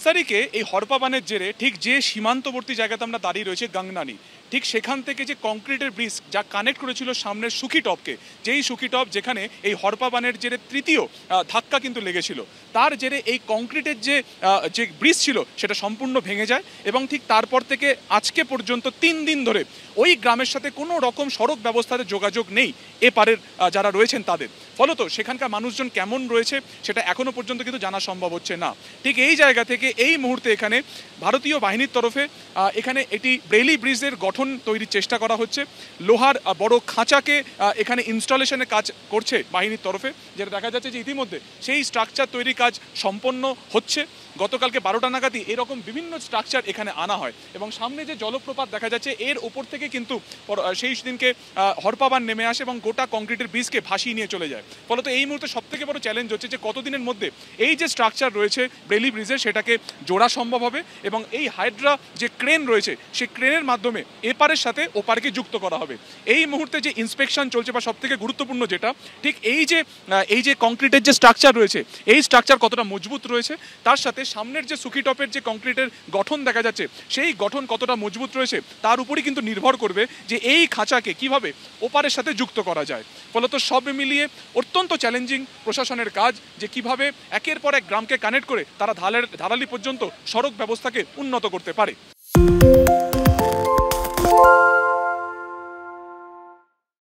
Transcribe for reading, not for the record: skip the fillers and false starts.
তারিখে এই হরপা বানের জেরে ঠিক যে সীমান্তবর্তী জায়গাতে আমরা দাঁড়িয়ে রয়েছে গাংনানি, ঠিক সেখান থেকে যে কংক্রিটের ব্রিজ যা কানেক্ট করেছিল সামনের সুখিটপকে, যেই সুখিটপ যেখানে এই হরপা বানের জেরে তৃতীয় ধাক্কা কিন্তু লেগেছিল, তার জেরে এই কংক্রিটের যে ব্রিজ ছিল সেটা সম্পূর্ণ ভেঙে যায় এবং ঠিক তারপর থেকে আজকে পর্যন্ত 3 দিন ধরে ওই গ্রামের সাথে কোনো রকম সড়ক ব্যবস্থাতে যোগাযোগ নেই এপারের যারা রয়েছেন তাদের। ফলত সেখানকার মানুষজন কেমন রয়েছে সেটা এখনো পর্যন্ত কিন্তু জানা সম্ভব হচ্ছে না। ঠিক এই জায়গা থেকে এই মুহূর্তে এখানে ভারতীয় বাহিনীর তরফে এখানে একটি ব্রেলি ব্রিজের গঠন তৈরির চেষ্টা করা হচ্ছে। লোহার বড় খাঁচাকে এখানে ইনস্টলেশনের কাজ করছে বাহিনীর তরফে, যেটা দেখা যাচ্ছে যে ইতিমধ্যে সেই স্ট্রাকচার তৈরির কাজ সম্পন্ন হচ্ছে। গতকালকে 12টা নাগাদই এরকম বিভিন্ন স্ট্রাকচার এখানে আনা হয় এবং সামনে যে জলপ্রপাত দেখা যাচ্ছে এর উপর থেকে কিন্তু সেই দিনকে হরপা বান নেমে আসে এবং গোটা কংক্রিটের ব্রিজকে ভাসিয়ে নিয়ে চলে যায়। ফলত এই মুহূর্তে সবথেকে বড় চ্যালেঞ্জ হচ্ছে যে কতদিনের মধ্যে এই যে স্ট্রাকচার রয়েছে ব্রেলি ব্রিজের সেটাকে জোড়া সম্ভব হবে এবং এই হাইড্রা যে ক্রেন রয়েছে সেই ক্রেনের মাধ্যমে এপারের সাথে ওপারকে যুক্ত করা হবে। এই মুহূর্তে যে ইন্সপেকশন চলছে বা সবথেকে গুরুত্বপূর্ণ যেটা, ঠিক এই যে কংক্রিটের যে স্ট্রাকচার রয়েছে এই স্ট্রাকচার কতটা মজবুত রয়েছে, তার সাথে সামনের যে সুখিটপের যে কংক্রিটের গঠন দেখা যাচ্ছে সেই গঠন কতটা মজবুত রয়েছে তার উপরই কিন্তু নির্ভর করবে যে এই খাঁচাকে কিভাবে ওপারের সাথে যুক্ত করা যায়। ফলত সব মিলিয়ে অত্যন্ত চ্যালেঞ্জিং প্রশাসনের কাজ যে কিভাবে একের পর এক গ্রামকে কানেক্ট করে তারা ধারালি পর্যন্ত সড়ক ব্যবস্থাকে উন্নত করতে পারে।